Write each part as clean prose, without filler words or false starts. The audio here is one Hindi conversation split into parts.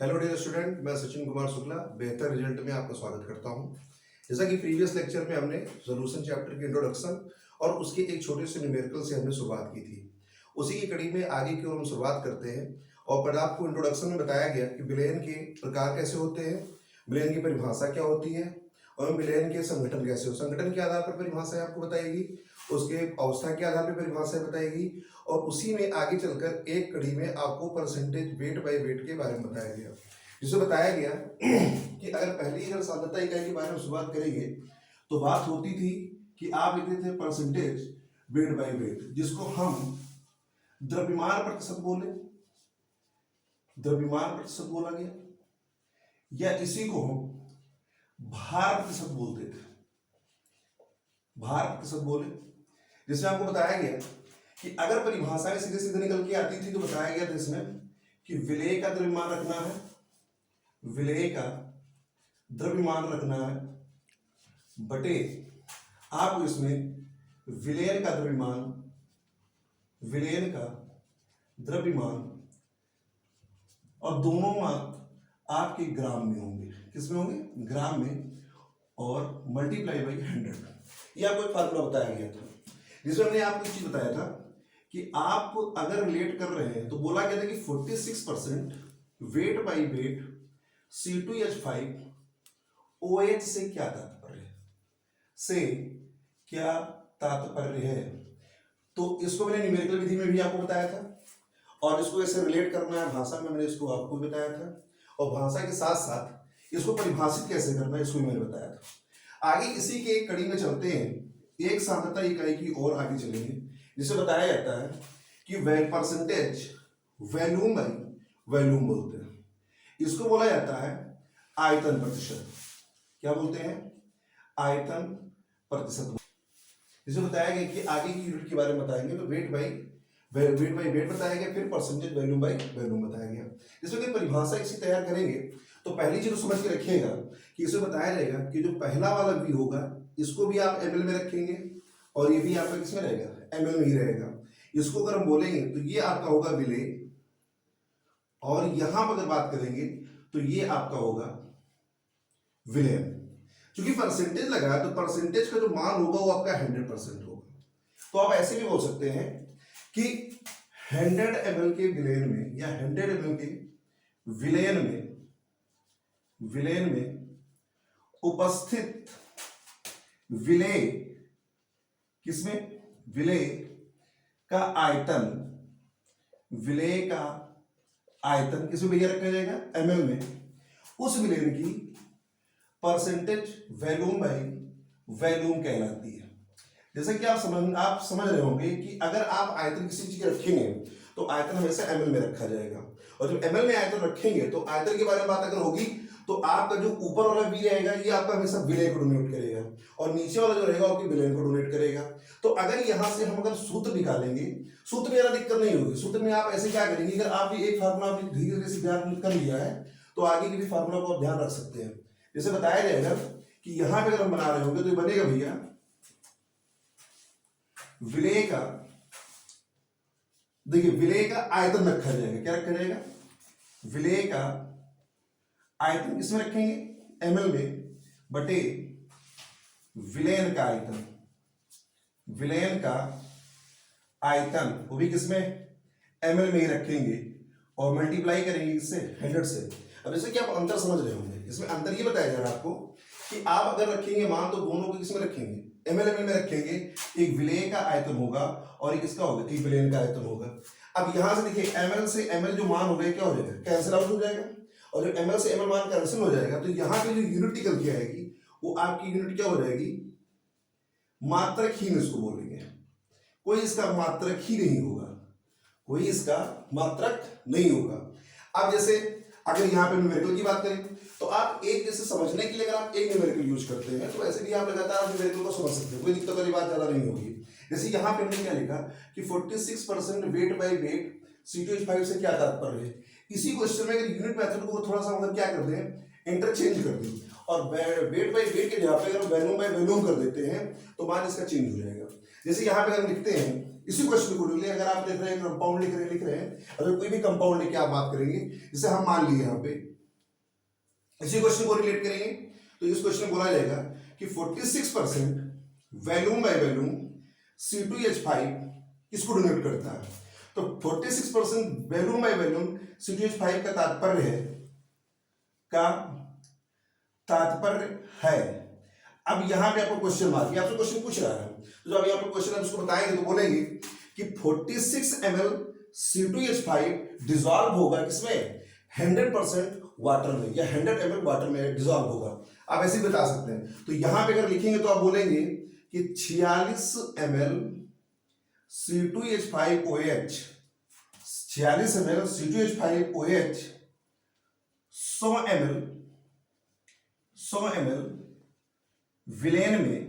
हेलो डियर स्टूडेंट, मैं सचिन कुमार शुक्ला बेहतर रिजल्ट में आपका स्वागत करता हूं। जैसा कि प्रीवियस लेक्चर में हमने सॉल्यूशन चैप्टर की इंट्रोडक्शन और उसके एक छोटे से न्यूमेरिकल से हमने शुरुआत की थी, उसी की कड़ी में आगे की ओर हम शुरुआत करते हैं। और पर आपको इंट्रोडक्शन में बताया गया कि विलयन के प्रकार कैसे होते हैं, विलयन की परिभाषा क्या होती है और विलयन के संगठन कैसे हो, संगठन के आधार पर परिभाषाएं आपको बताएगी, उसके अवस्था के आधार पर परिभाषाएं बताएगी और उसी में आगे चलकर एक कड़ी में आपको परसेंटेज वेट बाय वेट के बारे में बताया गया, जिसे बताया गया कि अगर सांद्रता इकाई के बारे में शुरुआत करेंगे तो बात होती थी कि आप लिखते थे परसेंटेज वेट बाय वेट, जिसको हम द्रव्यमान प्रतिशत बोले, द्रव्यमान प्रतिशत बोला गया, या इसी को हम भार प्रतिशत बोलते थे, भार प्रतिशत बोले। जिसमें आपको बताया गया कि अगर परिभाषाएं सीधे सीधे निकल के आती थी तो बताया गया था इसमें कि विलेय का द्रव्यमान रखना है, विलेय का द्रव्यमान रखना है बटे आपको इसमें विलयन का द्रव्यमान, विलयन का द्रव्यमान, और दोनों माप आपके ग्राम में होंगे। किसमें होंगे? ग्राम में, और मल्टीप्लाई बाई 100। ये आपको एक फार्मूला बताया गया था, जिसमें हमने आपको एक चीज बताया था कि आप अगर रिलेट कर रहे हैं तो बोला गया था कि 46% weight by wait C2H5 OH से क्या तात्पर्य है, से क्या तात्पर्य है। तो इसको मैंने न्यूमेरिकल विधि में भी आपको बताया था, और इसको ऐसे रिलेट करना है भाषा में, मैंने इसको आपको भी बताया था, और भाषा के साथ साथ इसको परिभाषित कैसे करना है इसको भी मैंने बताया था। आगे इसी के एक कड़ी में चलते हैं, एक सांद्रता इकाई की ओर आगे चलेंगे, जिसे बताया जाता है कि परसेंटेज वॉल्यूम बाई वॉल्यूम बोलते हैं। इसको बोला जाता है आयतन प्रतिशत। क्या बोलते हैं? आयतन प्रतिशत। जिसे बताया गया कि आगे की यूनिट के बारे में बताएंगे तो वेट बाई वेट बताया गया, फिर परसेंटेज वॉल्यूम बाई वॉल्यूम बताया गया। जिसमें कि परिभाषा इसी तैयार करेंगे तो पहली चीज समझ के रखिएगा कि इसे बताया जाएगा कि जो पहला वाला भी होगा इसको भी आप ml में रखेंगे और ये भी आपका किसमें रहेगा? ml में ही रहेगा। इसको अगर हम बोलेंगे तो ये आपका होगा विलेय, और यहां पर अगर बात करेंगे तो ये आपका होगा विलयन। क्योंकि परसेंटेज लगा है तो परसेंटेज का जो मान होगा वो आपका 100% होगा। तो आप ऐसे भी बोल सकते हैं कि 100 ml के विलयन में या 100 ml के विलयन में उपस्थित विलेय, किसमें? विलेय का आयतन, विलेय का आयतन किसमें भैया रखा जाएगा? ml में। उस विलयन की परसेंटेज वॉल्यूम बाई वॉल्यूम कहलाती है। जैसे कि आप समझ रहे होंगे कि अगर आप आयतन किसी चीज के रखेंगे तो आयतन हमेशा ml में रखा जाएगा, और जब ml में आयतन रखेंगे तो आयतन के बारे में बात अगर होगी तो आपका जो ऊपर वाला v रहेगा ये आपका हमेशा विलय को डोनेट करेगा, और नीचे वाला जो रहेगा आपकी विलयन को डोनेट करेगा। तो अगर यहां से हम अगर सूत्र निकालेंगे, सूत्र में ज्यादा दिक्कत नहीं होगी। सूत्र में आप ऐसे क्या करेंगे, अगर आप भी एक फार्मूला धीरे धीरे से ध्यान कर लिया है तो आगे के भी फार्मूला को आप ध्यान रख सकते हैं। जैसे बताया जाएगा कि यहां पे अगर हम बना रहे होंगे तो ये बनेगा भैया विलेय का, देखिए विलेय का आयतन रखा जाएगा। क्या रखा जाएगा? विलेय का आयतन किसमें रखेंगे? ml में, बटे विलयन का आयतन, विलयन का आयतन वो भी किसमें? ml में ही रखेंगे, और मल्टीप्लाई करेंगे इससे 100 से। अब जैसे कि आप अंतर समझ रहे होंगे, इसमें अंतर ये बताया जा रहा है आपको कि आप अगर रखेंगे मान तो दोनों को किसमें रखेंगे? ml में रखेंगे। एक विलेय का आयतन होगा और एक इसका होगा, एक विलयन का आयतन होगा। अब यहां से देखिए ml से ml जो मान हो गया क्या हो जाएगा? कैंसिल आउट हो जाएगा, और जब ml से ml मान कैंसिल हो जाएगा तो यहाँ पे जो यूनिट निकल के आएगी वो आपकी यूनिट क्या हो जाएगी? मात्रकहीन इसको बोलेंगे। कोई इसका मात्रक ही नहीं होगा, कोई इसका मात्रक नहीं होगा। अब जैसे अगर यहाँ पे न्यूमेरिकल की बात करें तो आप एक जैसे समझने के लिए अगर आप एक न्यूमेरिकल यूज करते हैं तो ऐसे भी आप लगातार न्यूमेरिकल को समझ सकते हैं, कोई दिक्कत वाली बात ज्यादा नहीं होगी। जैसे यहाँ पे हमने क्या लिखा कि 46% वेट बाई वेट C2H5 से क्या तात्पर्य है। इसी क्वेश्चन में अगर यूनिट मेथड को थोड़ा सा मतलब क्या कर दें, इंटरचेंज कर दें, और वेट बाई वेट के जगह पे अगर वॉल्यूम बाई वॉल्यूम कर देते हैं तो मान इसका चेंज हो जाएगा। जैसे यहाँ पे अगर लिखते हैं इसी क्वेश्चन को ले, अगर आप लिख रहे हैं कंपाउंड लिख रहे हैं, अगर कोई भी कंपाउंड लेके आप बात करेंगे, जैसे हम मान लिए यहाँ पे इसी क्वेश्चन को रिलेट करेंगे तो इस क्वेश्चन में बोला जाएगा कि 46% वैल्यूम बाय वैल्यूम C2H5 इसको डोनेट करता है। तो 46% वैल्यूम बाय वैल्यूम C2H5 का तात्पर्य है। अब यहां पे आपको क्वेश्चन मार्क, आपसे क्वेश्चन पूछ रहा है, तो जब यहाँ पे क्वेश्चन आप उसको बताएंगे तो बोलेंगे कि 46 ml C2H5 डिजॉल्व होगा किसमें, 100% वाटर में, या 100 ml वाटर में डिजॉल्व होगा। आप ऐसे ही बता सकते हैं। तो यहां पे अगर लिखेंगे तो आप बोलेंगे कि 46 ml C2H5OH, 46 ml C2H5OH 100 ml विलेन में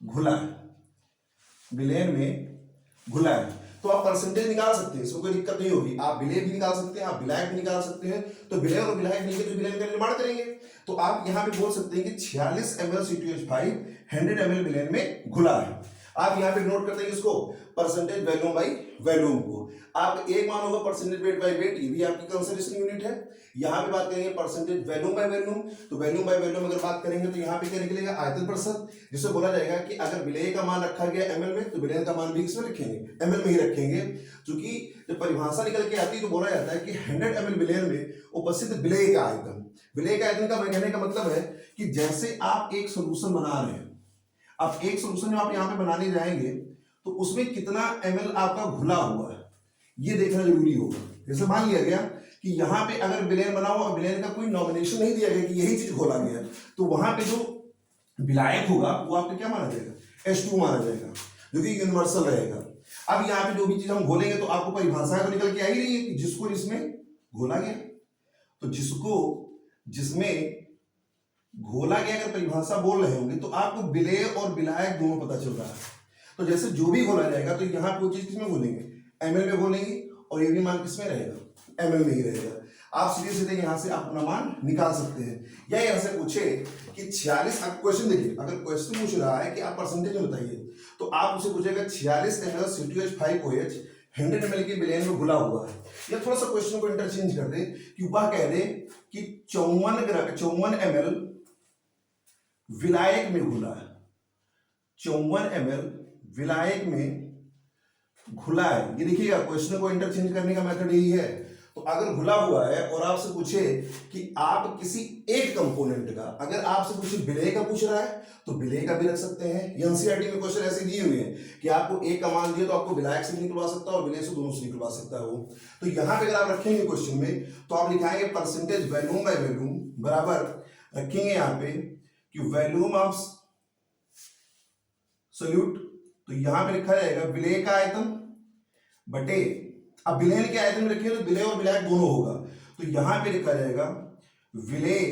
घुला है, विलेन में घुला है। तो आप परसेंटेज निकाल सकते हैं, इसमें कोई दिक्कत नहीं होगी। आप विलेन भी निकाल सकते हैं, आप विलायक भी निकाल सकते हैं। तो विलेन और विलायक मिलकर जो विलेन का निर्माण करेंगे, तो आप यहां पे बोल सकते हैं कि 46 ml C2H5 100 ml विलेन में घुला है। आप यहां पे नोट करते हैं इसको परसेंटेज वैल्यूम बाई वैल्यूम को। आप एक मान होगा परसेंटेज वेट बाई वेट, ये भी आपकी कंसंट्रेशन यूनिट है। यहां पे बात करेंगे परसेंटेज वैल्यूम बाय वैल्यूम, तो वैल्यूम बाय वैल्यूम अगर बात करेंगे तो यहां पे क्या निकलेगा, आयतन प्रतिशत, जिससे बोला जाएगा कि अगर विलेय का मान रखा गया ml में तो विलेन का मान भी किसमें रखेंगे, ml में ही रखेंगे। क्योंकि जब परिभाषा निकल के आती है तो बोला जाता है कि 100 ml विलेन में उपस्थित विलेय का आयतन, विलेय का आयतन का कहने का मतलब है कि जैसे आप एक सोल्यूशन बना रहे हैं, आप एक सोल्यूशन जो आप यहाँ पे बनाने जाएंगे तो उसमें कितना ml आपका घुला हुआ है ये देखना जरूरी होगा। जैसे मान लिया गया कि यहाँ पे अगर विलेन बना हुआ, विलेन का कोई नॉमिनेशन नहीं दिया गया कि यही चीज घोला गया, तो वहां पे जो विलायक होगा वो आपको क्या माना जाएगा, H2 माना जाएगा, जो कि यूनिवर्सल रहेगा। अब यहाँ पे जो भी चीज हम घोलेंगे तो आपको परिभाषा तो निकल के आ ही रही है कि जिसको जिसमें घोला गया, तो जिसको जिसमें घोला गया अगर परिभाषा बोल रहे होंगे तो आपको विलेय और विलायक दोनों पता चल रहा है। तो जैसे जो भी घोला जाएगा तो यहाँ पे वो चीज किसमें घोलेंगे, ml में घोलेंगे, और ये भी मान किसमें रहेगा, ml में ही रहेगा। आप सीधे सीधे यहाँ से आप अपना मान निकाल सकते हैं। या यहाँ से पूछे कि 46, क्वेश्चन देखिए, अगर क्वेश्चन पूछ रहा है कि आप परसेंटेज में बताइए तो आप उसे पूछेगा 46 ml C2H5OH 100 ml के विलेन में घुला हुआ है। या थोड़ा सा क्वेश्चन को इंटरचेंज कर दे कि वह कह दे कि 54 ml विलायक में घुला है, 54 ml विलायक में घुला है। ये देखिएगा क्वेश्चन को इंटरचेंज करने का मेथड यही है। तो अगर घुला हुआ है और आपसे पूछे कि आप किसी एक कंपोनेंट का, अगर आपसे पूछे विलेय का पूछ रहा है तो विलेय का भी रख सकते हैं। एनसीईआरटी में क्वेश्चन ऐसे दिए हुए हैं कि आपको एक का मान दिया तो आपको विलायक से भी निकलवा सकता है और विलेय से दोनों से निकलवा सकता है वो। तो यहाँ पे अगर आप रखेंगे क्वेश्चन में तो आप लिखाएंगे परसेंटेज वैल्यूम बाय वैल्यूम बराबर रखेंगे यहाँ पे कि वैल्यूम ऑफ सोल्यूट, तो यहां पे लिखा जाएगा विलेय का आयतन बटे, अब विलेय के आयतन में रखिए तो विलेय और विलायक दोनों होगा, तो यहां पे लिखा जाएगा विलेय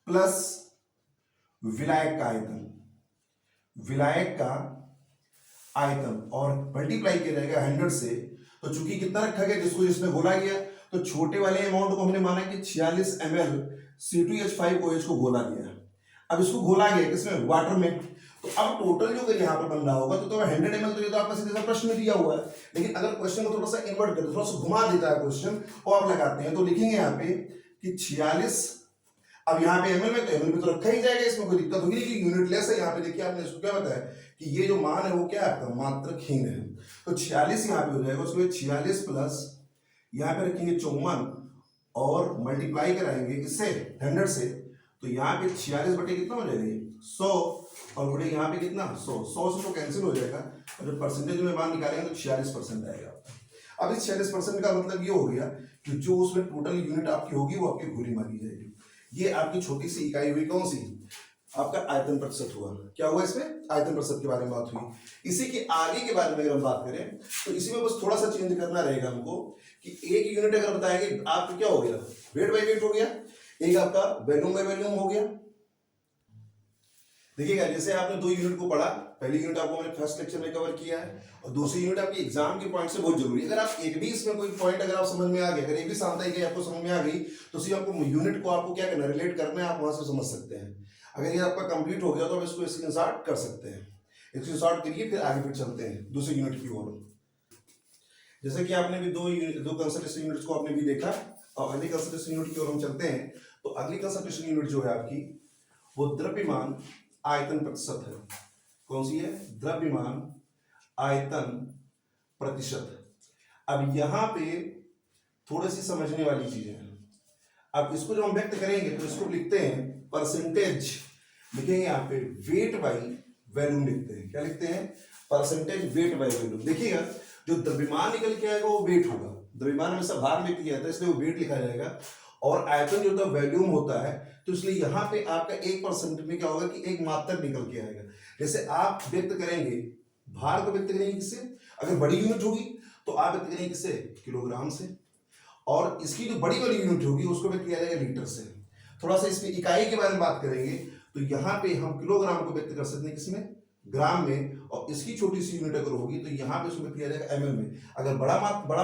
प्लस विलायक का आयतन, विलायक का आयतन, और मल्टीप्लाई किया जाएगा 100 से। तो चूंकि कितना रखा गया, जिसको जिसमें घोला गया, तो छोटे वाले अमाउंट को हमने माना कि 46 ml C2H5OH को घोला गया। अब इसको घोला गया किसमें, वाटर में। तो अब टोटल जो यहाँ पर बन रहा होगा तो 100 ml, तो ये तो आपका सीधे सा प्रश्न में दिया हुआ है। लेकिन अगर क्वेश्चन को थोड़ा सा इन्वर्ट करते, थोड़ा सा घुमा देता है क्वेश्चन और लगाते हैं, तो लिखेंगे यहाँ पे कि 46, अब यहाँ पे ml में, तो ml में तो रखा ही जाएगा, इसमें कोई दिक्कत होगी नहीं कि यूनिट लेस है। यहाँ पे देखिए आपने इसको क्या बताया कि ये जो मान है वो क्या है आपका मात्रकहीन है। तो 46 यहाँ पे हो जाएगा, उसके बाद 46 प्लस यहाँ पे रखेंगे 54 और मल्टीप्लाई कराएंगे इससे 100 से, तो यहाँ पे 46 बटे कितना हो जाएगा, 100, और बटे यहाँ पे कितना 100 से तो कैंसिल हो जाएगा, और जब परसेंटेज में मान निकालेंगे तो 46% आएगा। अब इस 46% का मतलब ये हो गया कि जो उसमें टोटल यूनिट आपकी होगी वो आपकी घुली मानी जाएगी। ये आपकी छोटी सी इकाई हुई, कौन सी, आपका आयतन प्रतिशत हुआ। क्या हुआ इसमें, आयतन प्रतिशत के बारे में बात हुई। इसी के आगे के बारे में अगर हम बात करें तो इसी में बस थोड़ा सा चेंज करना रहेगा हमको कि एक यूनिट अगर बताएंगे आपको क्या हो गया, वेट बाई वेट हो गया, एक आपका वैल्यूम बाय वैल्यूम हो गया। देखिएगा जैसे आपने 2 यूनिट को पढ़ा, पहली यूनिट आपको मैंने फर्स्ट लेक्चर में कवर किया है और दूसरी यूनिट आपकी एग्जाम के पॉइंट से बहुत जरूरी है। अगर आप एक भी इसमें कोई पॉइंट अगर आप समझ में आ गए, अगर एक भी साप्ताहिक आपको समझ में आ गई, तो सिर्फ आपको यूनिट को आपको क्या करना, रिलेट करना है, आप वहां से समझ सकते हैं। अगर ये आपका कंप्लीट हो गया तो आप इसको स्क्रीनशॉट कर सकते हैं, स्क्रीनशॉट करिए, फिर आगे फिर चलते हैं दूसरी यूनिट की ओर। जैसे कि आपने भी दो कंसल्टेंसी यूनिट्स को आपने भी देखा, और अगली कंसंट्रेशन यूनिट की ओर हम चलते हैं, तो अगली कंसंट्रेशन यूनिट जो है आपकी वो द्रव्यमान आयतन प्रतिशत है। कौन सी है? द्रव्यमान आयतन प्रतिशत। अब यहां पे थोड़ी सी समझने वाली चीजें हैं। अब इसको जब हम व्यक्त करेंगे तो इसको लिखते हैं परसेंटेज, लिखेंगे यहाँ पे वेट बाई वॉल्यूम लिखते हैं। क्या लिखते हैं? Percentage weight by volume. देखिएगा जो द्रव्यमान निकल के आएगा वो वेट होगा, द्रव्यमान में सब भार में किया जाता है इसलिए वो वेट लिखा जाएगा, और आयतन जो होता है वॉल्यूम होता है, तो इसलिए यहाँ पे आपका 1% में क्या होगा कि एक मात्रक निकल के आएगा। जैसे आप व्यक्त करेंगे भार को व्यक्त करेंगे किससे? अगर बड़ी यूनिट होगी तो आप व्यक्त करेंगे किससे? किलोग्राम से, और इसकी जो बड़ी वाली यूनिट होगी उसको व्यक्त किया जाएगा लीटर से। थोड़ा सा इसमें इकाई के बारे में बात करेंगे तो यहाँ पे हम किलोग्राम को व्यक्त कर सकते हैं किसमें? ग्राम में, और इसकी छोटी सी यूनिट अगर होगी तो यहाँ पे उसमें किया जाएगा एमएल में। अगर बड़ा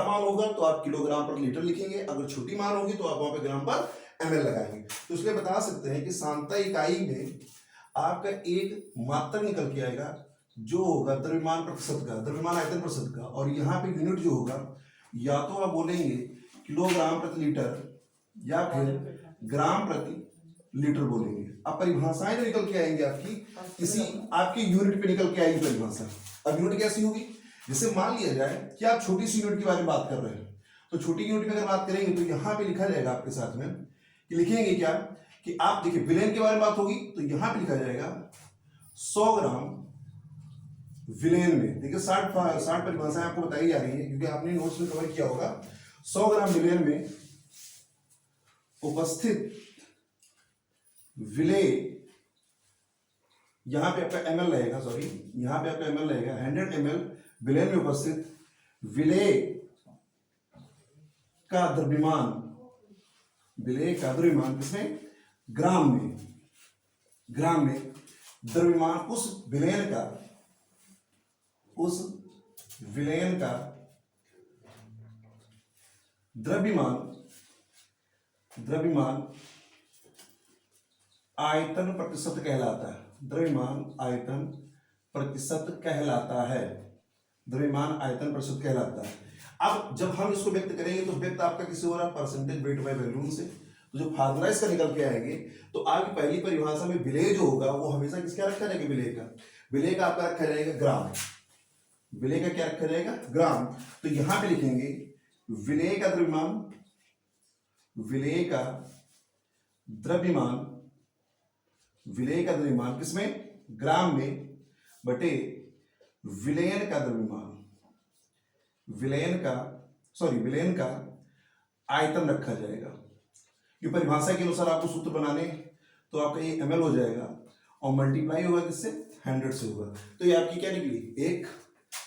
मान होगा तो आप किलोग्राम पर लीटर लिखेंगे, अगर छोटी मान होगी तो आप वहां पे ग्राम पर एमएल लगाएंगे। तो इसलिए बता सकते हैं कि सांता इकाई में आपका एक मात्रक निकल के आएगा जो होगा द्रव्यमान प्रतिशत का, द्रव्यमान आयतन प्रतिशत का, और यहाँ पे यूनिट जो होगा या तो आप बोलेंगे किलोग्राम प्रति लीटर या फिर ग्राम प्रति लीटर बोलेंगे। अब परिभाषाएं जो निकल के आएंगे आपकी इसी आपकी यूनिट पे निकल के आएगी परिभाषा। अब यूनिट कैसी होगी? जैसे मान लिया जाए कि आप छोटी सी यूनिट के बारे में बात कर रहे हैं, तो छोटी यूनिट में अगर बात करेंगे तो यहाँ पे लिखा जाएगा आपके साथ में कि लिखेंगे क्या कि आप देखिए विलेन के बारे में बात होगी तो यहाँ पे लिखा जाएगा 100 ग्राम विलेन में। देखिए 60 परिभाषाएं आपको बताई जा रही है क्योंकि आपने नोट्स में कवर किया होगा। 100 ग्राम विलेन में उपस्थित विलेय, यहां पे आपका ml रहेगा, सॉरी यहां पे आपका ml रहेगा, 100 ml विलेय में उपस्थित विलेय का द्रव्यमान, विलेय का द्रव्यमान किसमें? ग्राम में, ग्राम में द्रव्यमान उस विलेयन का, उस विलेयन का द्रव्यमान, द्रव्यमान आयतन प्रतिशत कहलाता है। द्रव्यमान आयतन प्रतिशत कहलाता है, द्रव्यमान आयतन प्रतिशत कहलाता है। अब जब हम इसको व्यक्त करेंगे तो व्यक्त आपका किसी हो रहा है परसेंटेज वेट बाय वॉल्यूम से। तो जो फार्मूला इसका निकल के आएंगे तो आपकी पहली परिभाषा में विलेय जो होगा वो हमेशा किसका रखा जाएगा? विलेय का। विलेय का आपका रखा जाएगा ग्राम, विलेय का क्या रखा जाएगा? ग्राम। तो यहां पे लिखेंगे विलेय का द्रव्यमान, विलेय का द्रव्यमान, विलेय का द्रव्यमान किसमें? ग्राम में, बटे विलयन का द्रव्यमान, विलयन का विलयन का आयतन रखा जाएगा। ये परिभाषा के अनुसार आपको सूत्र बनाने तो आपका ये ml हो जाएगा और मल्टीप्लाई होगा किससे? 100 से होगा। तो ये आपकी क्या निकली? एक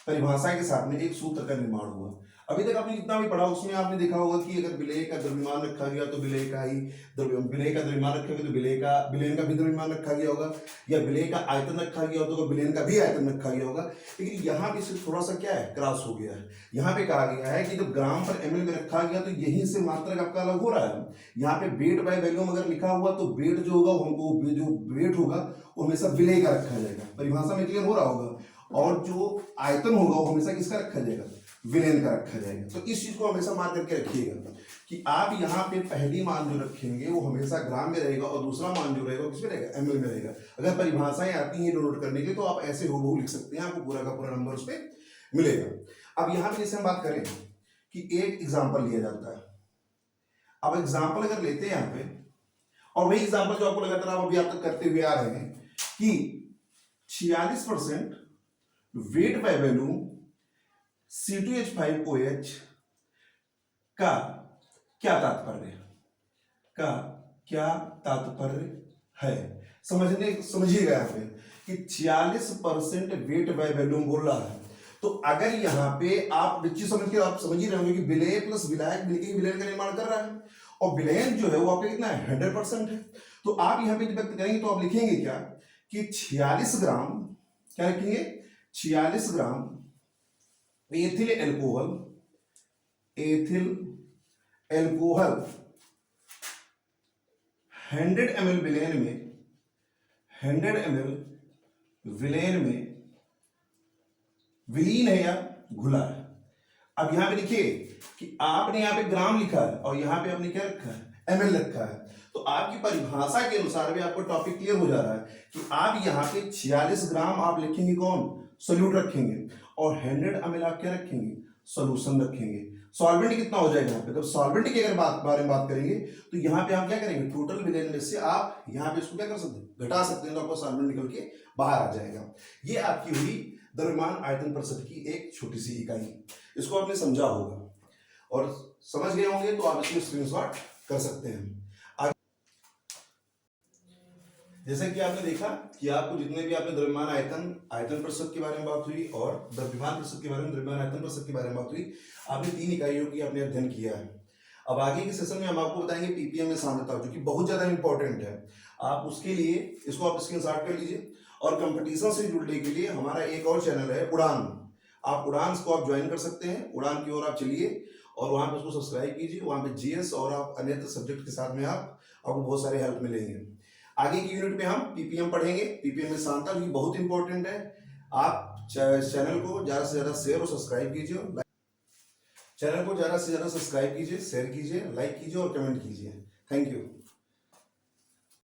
परिभाषा के साथ में एक सूत्र का निर्माण हुआ। अभी तक आपने जितना भी पढ़ा उसमें आपने देखा होगा कि अगर विलेय का द्रव्यमान रखा गया तो विलेय का ही विलेय का द्रव्यमान रखा गया तो विलेयन का भी द्रव्यमान रखा गया होगा, या विलेय का आयतन रखा गया हो तो विलेयन का भी आयतन रखा गया होगा। लेकिन यहाँ पे सिर्फ थोड़ा सा क्या है? क्रॉस हो गया है। यहाँ पे कहा गया है कि जब ग्राम पर ml में रखा गया तो यहीं से मात्रक आपका अलग हो रहा है। यहाँ पे वेट बाय वॉल्यूम अगर लिखा हुआ तो वेट जो होगा हमको जो वेट होगा वो हमेशा विलेय का रखा जाएगा। परिभाषा में क्लियर हो रहा होगा। और जो आयतन होगा वो हमेशा किसका रखा जाएगा? विलेयन का रखा जाएगा। तो इस चीज को हमेशा मार्क करके रखिएगा कि आप यहाँ पे पहली मान जो रखेंगे वो हमेशा ग्राम में रहेगा और दूसरा मान जो रहेगा किसमें रहेगा? एमएल में रहेगा। अगर परिभाषाएं आती हैं नोट करने के तो आप ऐसे हूबहू लिख सकते हैं, आपको पूरा का पूरा नंबर उस पर मिलेगा। अब यहाँ पे जैसे हम बात करें कि एक एग्जाम्पल लिया जाता है। अब एग्जाम्पल अगर लेते हैं यहाँ पे, और वही एग्जाम्पल जो आपको लगातार आप अभी आप तक करते हुए आ रहे हैं कि 46% वेट बाय वॉल्यूम C2H5OH का क्या तात्पर्य है? समझिएगा यहाँ पे कि 46% वेट बाय वॉल्यूम बोल रहा है। तो अगर यहाँ पे आप चीज समझ के आप समझ ही रहे होंगे कि विलेय प्लस विलायक मिलकर विलयन का निर्माण कर रहा है, और विलयन जो है वो आपका कितना है? 100% है। तो आप यहाँ पे व्यक्त करेंगे तो आप लिखेंगे क्या कि 46 ग्राम, क्या लिखेंगे? 46 gram ethyl alcohol, ethyl alcohol 100 ml विलेन में, 100 ml विलेन में विलीन है या घुला है। अब यहाँ पे लिखिए कि आपने यहाँ पे ग्राम लिखा है और यहाँ पे आपने क्या रखा है, ml रखा है, तो आपकी परिभाषा के अनुसार भी आपको टॉपिक क्लियर हो जा रहा है कि आप यहाँ पे 46 ग्राम आप लिखेंगे कौन, सोल्यूट रखेंगे, और 100 ml आप क्या रखेंगे, सोल्यूशन रखेंगे। सॉल्वेंट कितना हो जाएगा यहाँ पे, जब सॉल्वेंट की अगर बारे में बात करेंगे तो यहाँ पे हम क्या करेंगे, टोटल विलेन में से आप यहाँ पे इसको क्या कर सकते हैं, घटा सकते हैं, तो आपको सॉल्वेंट निकल के बाहर आ जाएगा। ये आपकी हुई द्रव्यमान आयतन प्रतिशत की एक छोटी सी इकाई। इसको आपने समझा होगा और समझ गए होंगे तो आप इसको स्क्रीनशॉट कर सकते हैं। जैसे कि आपने देखा कि आपको जितने भी आपने द्रव्यमान आयतन प्रतिशत के बारे में बात हुई और द्रव्यमान प्रतिशत के बारे में, द्रव्यमान आयतन प्रतिशत के बारे में बात हुई, आपने 3 इकाइयों की आपने अध्ययन किया है। अब आगे के सेशन में हम आपको बताएंगे पीपीएम में सांद्रता, जो कि बहुत ज्यादा इंपॉर्टेंट है। आप उसके लिए इसको आप स्क्रीनशॉट कर लीजिए। और कंपटीशन से जुड़ने के लिए हमारा एक और चैनल है उड़ान, आप उड़ान को आप ज्वाइन कर सकते हैं। उड़ान की ओर आप चलिए और वहां पे उसको सब्सक्राइब कीजिए। वहां पे जीएस और आप अन्य सब्जेक्ट के साथ में आपको बहुत सारे हेल्प मिलेंगे। आगे की यूनिट में हम पीपीएम पढ़ेंगे। पीपीएम में सांद्रता भी बहुत इंपॉर्टेंट है। आप चैनल को ज्यादा से ज्यादा शेयर और सब्सक्राइब कीजिए, चैनल को ज्यादा से ज्यादा सब्सक्राइब कीजिए, शेयर कीजिए, लाइक कीजिए और कमेंट कीजिए। Thank you.